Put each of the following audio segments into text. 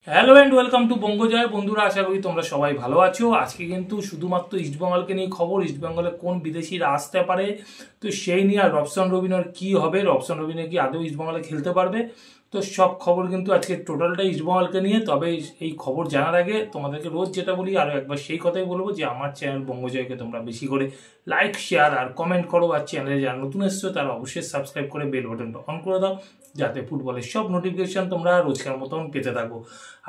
Hello and welcome to Bongojoy. বন্ধুরা, আশা করি তোমরা সবাই ভালো আছো। আজকে কিন্তু শুধুমাত্র ইস্টবেঙ্গলকে নিয়ে খবর, ইস্টবেঙ্গলে কোন বিদেশিরা আসতে পারে, তো সেই নিয়ে আর রবসান রবিনের কি হবে, রবসান রবিনে কি আদৌ ইস্টবেঙ্গলে খেলতে পারবে, তো সব খবর কিন্তু আজকে টোটালটা ইস্টবেঙ্গলকে নিয়ে। তবে এই খবর জানার আগে তোমাদেরকে রোজ যেটা বলি আরও একবার সেই কথাই বলবো যে আমার চ্যানেল বঙ্গজয়কে তোমরা বেশি করে লাইক, শেয়ার আর কমেন্ট করো। আর চ্যানেলে যারা নতুন এসছো তারা অবশ্যই সাবস্ক্রাইব করে বেল বাটনটা অন করে দাও, যাতে ফুটবলের সব নোটিফিকেশন তোমরা রোজকার মতন পেতে থাকো।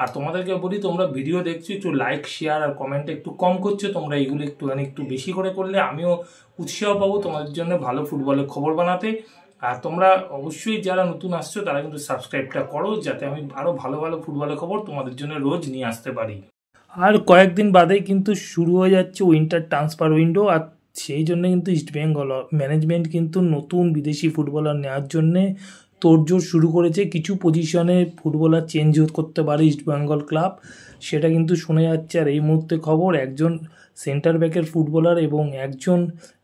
আর তোমাদেরকে বলি, তোমরা ভিডিও দেখছো, একটু লাইক, শেয়ার আর কমেন্ট একটু কম করছো, তোমরা এইগুলো একটু বেশি করে করলে আমিও উৎসাহ পাবো তোমাদের জন্য ভালো ফুটবলের খবর বানাতে। আর তোমরা অবশ্যই যারা নতুন আসছো তারা কিন্তু সাবস্ক্রাইবটা করো, যাতে আমি আরও ভালো ভালো ফুটবলের খবর তোমাদের জন্য রোজ নিয়ে আসতে পারি। আর কয়েকদিন বাদেই কিন্তু শুরু হয়ে যাচ্ছে উইন্টার ট্রান্সফার উইন্ডো, আর সেই জন্য কিন্তু ইস্টবেঙ্গল ম্যানেজমেন্ট কিন্তু নতুন বিদেশি ফুটবলার নেওয়ার জন্যে তোড়জোড় শুরু করেছে। কিছু পজিশনে ফুটবলার চেঞ্জ করতে পারে ইস্টবেঙ্গল ক্লাব, সেটা কিন্তু শোনা যাচ্ছে। আর এই মুহূর্তে খবর, একজন সেন্টার ব্যাকের ফুটবলার এবং একজন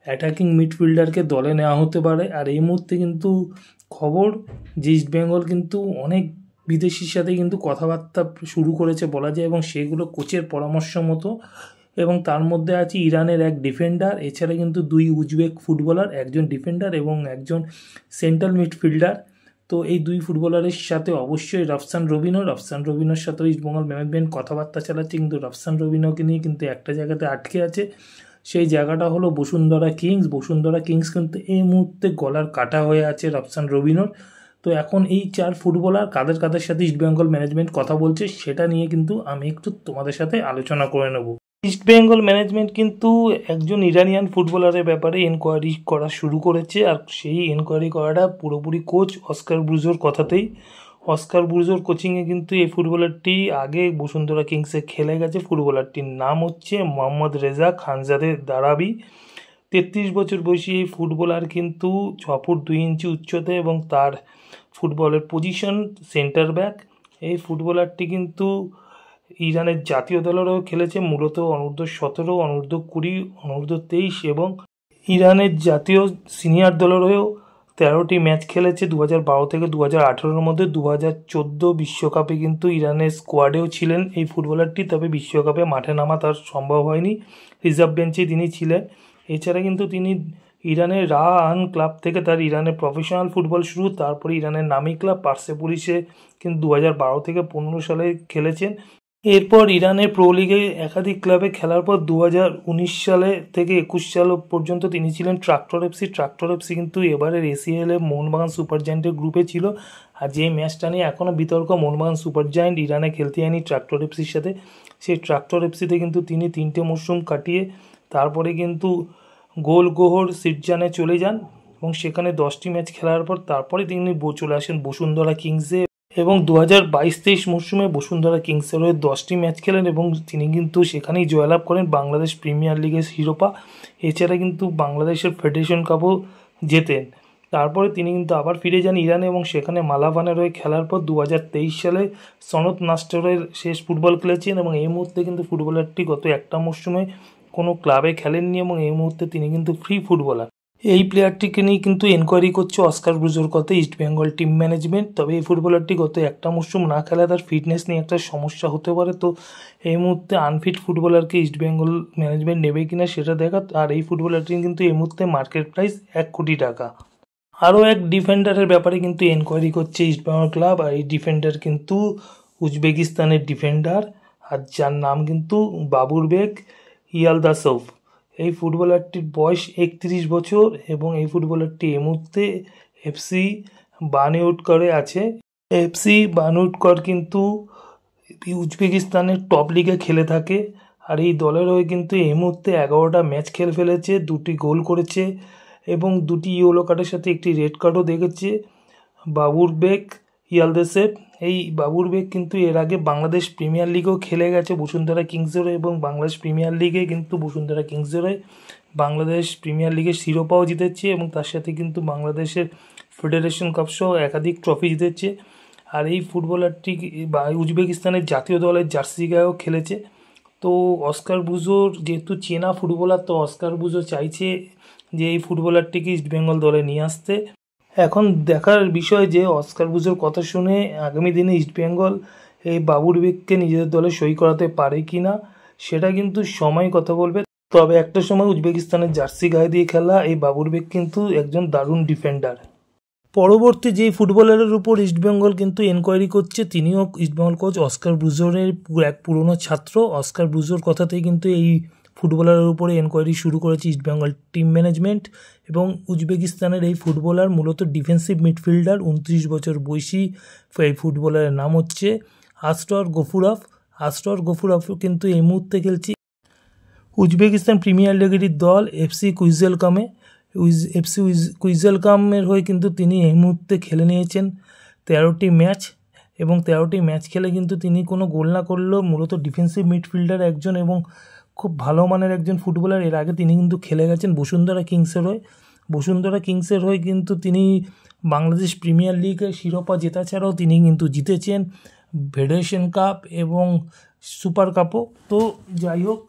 অ্যাটাকিং মিডফিল্ডারকে দলে নেওয়া হতে পারে। আর এই মুহূর্তে কিন্তু খবর যে ইস্টবেঙ্গল কিন্তু অনেক বিদেশির সাথে কিন্তু কথাবার্তা শুরু করেছে বলা যায়, এবং সেগুলো কোচের পরামর্শ মতো। এবং তার মধ্যে আছে ইরানের এক ডিফেন্ডার, এছাড়া কিন্তু দুই উজবেক ফুটবলার, একজন ডিফেন্ডার এবং একজন সেন্ট্রাল মিডফিল্ডার। তো এই দুই ফুটবলারের সাথে অবশ্যই রবসান রবিনোর সাথেও ইস্টবেঙ্গল ম্যানেজমেন্ট কথাবার্তা চালাচ্ছে, কিন্তু রবসান রবিনোকে নিয়ে কিন্তু একটা জায়গাতে আটকে আছে। সেই জায়গাটা হলো বসুন্ধরা কিংস কিন্তু এই মুহূর্তে গলার কাটা হয়ে আছে রবসান রবিনোর। তো এখন এই চার ফুটবলার কাদের কাদের সাথে ইস্টবেঙ্গল ম্যানেজমেন্ট কথা বলছে সেটা নিয়ে কিন্তু আমি একটু তোমাদের সাথে আলোচনা করে নেব। ইস্টবেঙ্গল ম্যানেজমেন্ট কিন্তু একজন ইরানিয়ান ফুটবলারের ব্যাপারে এনকোয়ারি করা শুরু করেছে, আর সেই এনকোয়ারি করাটা পুরোপুরি কোচ অস্কার ব্রুজোর কথাতেই। অস্কার ব্রুজোর কোচিংয়ে কিন্তু এই ফুটবলারটি আগে বসুন্ধরা কিংসে খেলে গেছে। ফুটবলারটির নাম হচ্ছে মোহাম্মদ রেজা খানজাদে দারাবি। 33 বছর বয়সী এই ফুটবলার কিন্তু 6 ফুট 2 ইঞ্চি উচ্চতা এবং তার ফুটবলের পজিশন সেন্টার ব্যাক। এই ফুটবলারটি কিন্তু ইরানের জাতীয় দলেরও খেলেছে, মূলত অনূর্ধ্ব-17, অনূর্ধ্ব-20, অনূর্ধ্ব-23 এবং ইরানের জাতীয় সিনিয়র দলেরও 13টি ম্যাচ খেলেছে 2012 থেকে 2018-র মধ্যে। 2014 বিশ্বকাপে কিন্তু ইরানের স্কোয়াডেও ছিলেন এই ফুটবলারটি, তবে বিশ্বকাপে মাঠে নামা তার সম্ভব হয়নি, রিজার্ভ বেঞ্চে তিনি ছিলেন। এছাড়া কিন্তু তিনি ইরানের রাহান ক্লাব থেকে তার ইরানের প্রফেশনাল ফুটবল শুরু, তারপরে ইরানের নামি ক্লাব পার্সেপুলিশে কিন্তু 2012 থেকে 15 সালে খেলেছেন। এরপর ইরানের প্রো লিগে একাধিক ক্লাবে খেলার পর 2019 সালে থেকে 21 সাল পর্যন্ত তিনি ছিলেন ট্রাক্টর এফসি কিন্তু এবারের এসিএলে মোহনবাগান সুপার জায়েন্টের গ্রুপে ছিল। আর যে ম্যাচটা নিয়ে এখনও বিতর্ক, মোহনবাগান সুপার জায়েন্ট ইরানে খেলতে যায়নি ট্রাক্টর এফসির সাথে, সেই ট্রাক্টর এফসিতে কিন্তু তিনি 3টে মরশুম কাটিয়ে তারপরে কিন্তু গোলগোহর সিরজানে চলে যান এবং সেখানে 10টি ম্যাচ খেলার পর তারপরে তিনি চলে আসেন বসুন্ধরা কিংসে, এবং 2022-23 মরশুমে বসুন্ধরা কিংসের হয়ে 10টি ম্যাচ খেলেন এবং তিনি কিন্তু সেখানেই জয়লাভ করেন বাংলাদেশ প্রিমিয়ার লিগের শিরোপা। এছাড়া কিন্তু বাংলাদেশের ফেডারেশন কাপও জেতেন। তারপরে তিনি কিন্তু আবার ফিরে যান ইরানে এবং সেখানে মালাভানের হয়ে খেলার পর 2023 সালে সনত নাস্টেরের শেষ ফুটবল খেলেছেন। এবং এই মুহূর্তে কিন্তু ফুটবলারটি গত একটা মরশুমে কোনো ক্লাবে খেলেননি এবং এই মুহূর্তে তিনি কিন্তু ফ্রি ফুটবলার। এই প্লেয়ারটিকে নিয়ে কিন্তু এনকোয়ারি করছে অস্কার ব্রুজোর কথা ইস্টবেঙ্গল টিম ম্যানেজমেন্ট। তবে এই ফুটবলারটি গত একটা মরশুম না খেলা তার ফিটনেস নিয়ে একটা সমস্যা হতে পারে। তো এই মুহূর্তে আনফিট ফুটবলারকে ইস্টবেঙ্গল ম্যানেজমেন্ট নেবে কিনা সেটা দেখা। আর এই ফুটবলারটি কিন্তু এই মুহূর্তে মার্কেট প্রাইস 1 কোটি টাকা। আরও এক ডিফেন্ডারের ব্যাপারে কিন্তু এনকোয়ারি করছে ইস্টবেঙ্গল ক্লাব, আর এই ডিফেন্ডার কিন্তু উজবেকিস্তানের ডিফেন্ডার, আর যার নাম কিন্তু বাবুরবেক ইয়ালদাসোভ। এই ফুটবলারটির বয়স 31 বছর এবং এই ফুটবলারটি এই মুহূর্তে এফসি বানিউডকরে আছে। এফসি বানিউডকর কিন্তু উজবেকিস্তানের টপ লিগে খেলে থাকে, আর এই দলের হয়ে কিন্তু এই মুহূর্তে 11টা ম্যাচ খেলে ফেলেছে, 2টি গোল করেছে এবং 2টি ইয়েলো কার্ডের সাথে একটি রেড কার্ডও দেখেছে বাবুরবেক ইয়ালদাসেভ। এই বাবুরবেক কিন্তু এর আগে বাংলাদেশ প্রিমিয়ার লিগেও খেলে গেছে বসুন্ধরা কিংসের, এবং বাংলাদেশ প্রিমিয়ার লিগে কিন্তু বসুন্ধরা কিংসের বাংলাদেশ প্রিমিয়ার লিগের শিরোপাও জিতেছে এবং তার সাথে কিন্তু বাংলাদেশের ফেডারেশন কাপ সহ একাধিক ট্রফি জিতেছে। আর এই ফুটবলারটি উজবেকিস্তানের জাতীয় দলের জার্সি গায়েও খেলেছে। তো অস্কার ব্রুজোর যেহেতু চেনা ফুটবলার, তো অস্কার ব্রুজো চাইছে যে এই ফুটবলারটিকে ইস্টবেঙ্গল দলে নিয়ে আসতে। এখন দেখার বিষয় যে অস্কার ব্রুজোর কথা শুনে আগামী দিনে ইস্টবেঙ্গল এই বাবুর বেগকে নিজেদের দলে সই করাতে পারে কি না সেটা কিন্তু সময় কথা বলবে। তবে একটা সময় উজবেকিস্তানের জার্সি গায়ে দিয়ে খেলা এই বাবুর বেগ কিন্তু একজন দারুণ ডিফেন্ডার। পরবর্তী যে ফুটবলারের উপর ইস্টবেঙ্গল কিন্তু এনকোয়ারি করছে তিনিও ইস্টবেঙ্গল কোচ অস্কার ব্রুজোরের এক পুরনো ছাত্র। অস্কার ব্রুজোর কথাতেই কিন্তু এই ফুটবলারের উপরে এনকোয়ারি শুরু করেছে ইস্টবেঙ্গল টিম ম্যানেজমেন্ট। এবং উজবেকিস্তানের এই ফুটবলার মূলত ডিফেন্সিভ মিডফিল্ডার, 29 বছর বয়সী এই ফুটবলারের নাম হচ্ছে আস্তর গফুরভ। আস্তর গফুরভ কিন্তু এই মুহূর্তে খেলছে উজবেকিস্তান প্রিমিয়ার লিগের দল এফসি কুইজেলকামে। এফসি কুইজেলকামের হয়ে কিন্তু তিনি এই মুহূর্তে খেলে নিয়েছেন 13টি ম্যাচ, এবং 13টি ম্যাচ খেলে কিন্তু তিনি কোনো গোল না করলেও মূলত ডিফেন্সিভ মিডফিল্ডার একজন এবং খুব ভালো মানের একজন ফুটবলার। এর আগে তিনি কিন্তু খেলে গেছেন বসুন্ধরা কিংসের হয়ে। বসুন্ধরা কিংসের হয়ে কিন্তু তিনি বাংলাদেশ প্রিমিয়ার লিগের শিরোপা জেতা ছাড়াও তিনি কিন্তু জিতেছেন ফেডারেশন কাপ এবং সুপার কাপও। তো যাই হোক,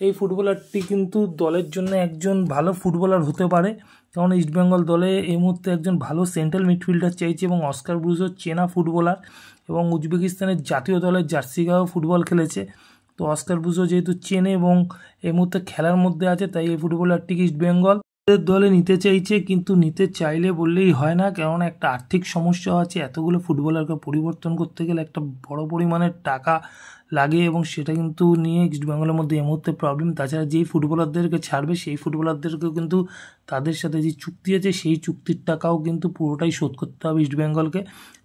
এই ফুটবলারটি কিন্তু দলের জন্য একজন ভালো ফুটবলার হতে পারে, কারণ ইস্টবেঙ্গল দলে এই মুহূর্তে একজন ভালো সেন্ট্রাল মিডফিল্ডার চাইছে এবং অস্কার ব্রুজো চেনা ফুটবলার এবং উজবেকিস্তানের জাতীয় দলের জার্সি গায়েও ফুটবল খেলেছে। তো অস্কার ব্রুজো যেহেতু চেনে এবং এই মুহূর্তে খেলার মধ্যে আছে, তাই এই ফুটবলারটিকে ইস্টবেঙ্গল দলে নিতে চাইছে। কিন্তু নিতে চাইলে বললেই হয় না, কারণ একটা আর্থিক সমস্যা আছে। এতগুলো ফুটবলারকে পরিবর্তন করতে গেলে একটা বড় পরিমাণের টাকা লাগে এবং সেটা কিন্তু নিয়ে ইস্টবেঙ্গলের মধ্যে এই মুহূর্তে প্রবলেম। তাছাড়া যেই ফুটবলারদেরকে ছাড়বে সেই ফুটবলারদেরকেও কিন্তু তাদের সাথে যে চুক্তি আছে সেই চুক্তির টাকাও কিন্তু পুরোটাই শোধ করতে হবে ইস্টবেঙ্গলকে।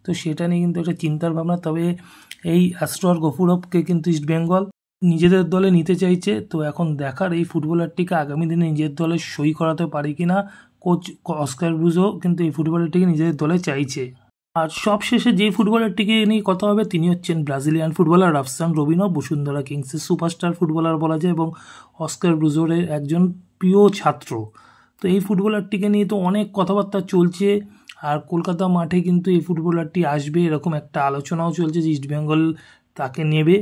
তো সেটা নিয়ে কিন্তু একটা চিন্তার ভাবনা। তবে এই আস্তর গফুরভকে কিন্তু ইস্টবেঙ্গল নিজেদের দলে নিতে চাইছে। তো এখন দেখার এই ফুটবলারটিকে আগামী দিনে নিজের দলে সই করাতে পারে কিনা কোচ অস্কার ব্রুজো, কিন্তু এই ফুটবলারটিকে নিজেদের দলে চাইছে। আর সবশেষে যে ফুটবলারটিকে নিয়ে কথা হবে তিনি হচ্ছেন Brazilian footballer Robson Robinho. Bashundhara কিংসের সুপারস্টার ফুটবলার বলা যায় এবং অস্কার ব্রুজোরের একজন প্রিয় ছাত্র। তো এই ফুটবলারটিকে নিয়ে তো অনেক কথাবার্তা চলছে, আর কলকাতা মাঠে কিন্তু এই ফুটবলারটি আসবে এরকম একটা আলোচনাও চলছে যে ইস্টবেঙ্গল তাকে নেবে।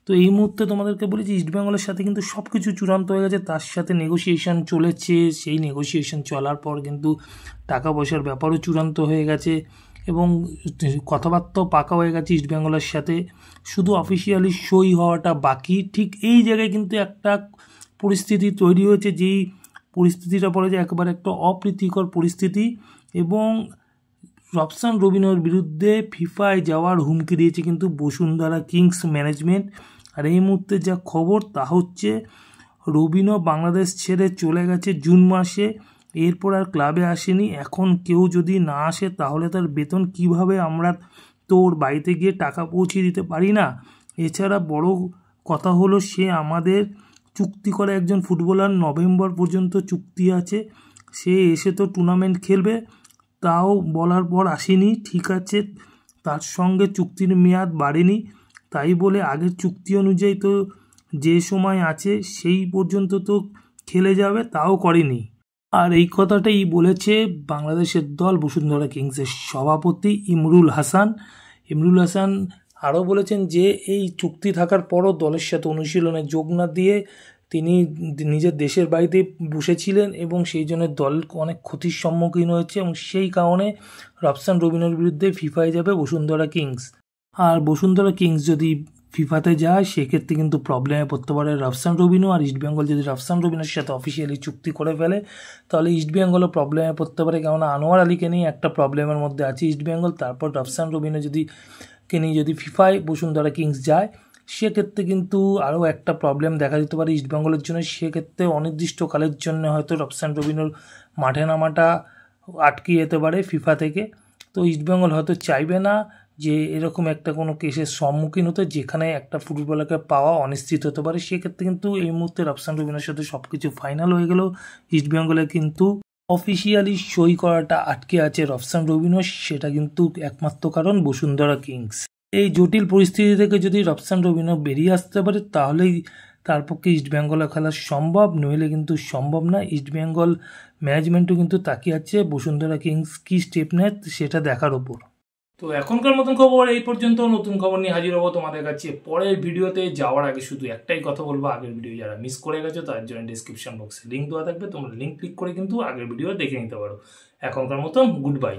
তো এই মুহূর্তে তোমাদেরকে বলি যে ইস্টবেঙ্গলের সাথে কিন্তু সব কিছু চূড়ান্ত হয়ে গেছে, তার সাথে নেগোসিয়েশন চলেছে। সেই নেগোসিয়েশন চলার পর কিন্তু টাকা পয়সার ব্যাপারও চূড়ান্ত হয়ে গেছে এবং কথাবার্তাও পাকা হয়ে গেছে ইস্টবেঙ্গলের সাথে। শুধু অফিসিয়ালি সই হওয়াটা বাকি। ঠিক এই জায়গায় কিন্তু একটা পরিস্থিতি তৈরি হয়েছে, যেই পরিস্থিতিটা পড়ে যায় একেবারে একটা অপ্রীতিকর পরিস্থিতি এবং রবসান রবিনোর বিরুদ্ধে ফিফায় যাওয়ার হুমকি দিয়েছে কিন্তু বসুন্ধরা কিংস ম্যানেজমেন্ট। আর এই মুহূর্তে যা খবর তা হচ্ছে রবিনো বাংলাদেশ ছেড়ে চলে গেছে জুন মাসে, এরপর আর ক্লাবে আসেনি। এখন কেউ যদি না আসে তাহলে তার বেতন কিভাবে আমরা তোর বাড়িতে গিয়ে টাকা পৌঁছে দিতে পারি না। এছাড়া বড় কথা হলো সে আমাদের চুক্তি করা একজন ফুটবলার, নভেম্বর পর্যন্ত চুক্তি আছে, সে এসে তো টুর্নামেন্ট খেলবে, তাও বলার পর আসেনি। ঠিক আছে, তার সঙ্গে চুক্তির মেয়াদ বাড়েনি, তাই বলে আগের চুক্তি অনুযায়ী তো যে সময় আছে সেই পর্যন্ত তো খেলে যাবে, তাও করেনি। আর এই কথাটাই বলেছে বাংলাদেশের দল বসুন্ধরা কিংসের সভাপতি ইমরুল হাসান। ইমরুল হাসান আরও বলেছেন যে এই চুক্তি থাকার পরও দলের সাথে অনুশীলনে যোগ না দিয়ে তিনি নিজের দেশের বাড়িতে বসেছিলেন এবং সেই জন্য দল অনেক ক্ষতির সম্মুখীন হয়েছে এবং সেই কারণে রবসান রবিনোর বিরুদ্ধে ফিফায় যাবে বসুন্ধরা কিংস। আর বসুন্ধরা কিংস যদি ফিফাতে যায় সেক্ষেত্রে কিন্তু প্রবলেমে পড়তে পারে রবসান রবিনো। আর ইস্টবেঙ্গল যদি রবসান রবিনোর সাথে অফিসিয়ালি চুক্তি করে ফেলে তাহলে ইস্টবেঙ্গলও প্রবলেমে পড়তে পারে, কেননা আনোয়ার আলীকে নিয়ে একটা প্রবলেমের মধ্যে আছে ইস্টবেঙ্গল। তারপর রবসান রবিনো যদি ফিফায় বসুন্ধরা কিংস যায় সেক্ষেত্রে কিন্তু আরও একটা প্রবলেম দেখা দিতে পারে ইস্টবেঙ্গলের জন্য। সেক্ষেত্রে অনির্দিষ্টকালের জন্য হয়তো রবসান রবিনোর মাঠে নামাটা আটকে যেতে পারে ফিফা থেকে। তো ইস্টবেঙ্গল হয়তো চাইবে না যে এরকম একটা কোনো কেসের সম্মুখীন হতে যেখানে একটা ফুটবলারকে পাওয়া অনিশ্চিত হতে পারে। সেক্ষেত্রে কিন্তু এই মুহূর্তে রবসান রবিনোর সাথে সব কিছু ফাইনাল হয়ে গেলেও ইস্টবেঙ্গলে কিন্তু অফিসিয়ালি সই করাটা আটকে আছে রবসান রবিনো, সেটা কিন্তু একমাত্র কারণ বসুন্ধরা কিংস। এই জটিল পরিস্থিতি থেকে যদি রবসান রবিনো বেরিয়ে আসতে পারে তাহলেই তার পক্ষে ইস্টবেঙ্গলে খেলা সম্ভব, নইলে কিন্তু সম্ভব না। ইস্টবেঙ্গল ম্যানেজমেন্টও কিন্তু তাকিয়ে আছে বসুন্ধরা কিংস কী স্টেপ নেয় সেটা দেখার ওপর। তো এখনকার মতন খবর এই পর্যন্ত। নতুন খবর নিয়ে হাজির হবো তোমাদের কাছে পরের ভিডিওতে। যাওয়ার আগে শুধু একটাই কথা বলবো, আগের ভিডিও যারা মিস করে গেছো তার জন্য ডিসক্রিপশন বক্সে লিঙ্ক দেওয়া থাকবে, তোমরা লিঙ্ক ক্লিক করে কিন্তু আগের ভিডিও দেখে নিতে পারো। এখনকার মতন গুড বাই।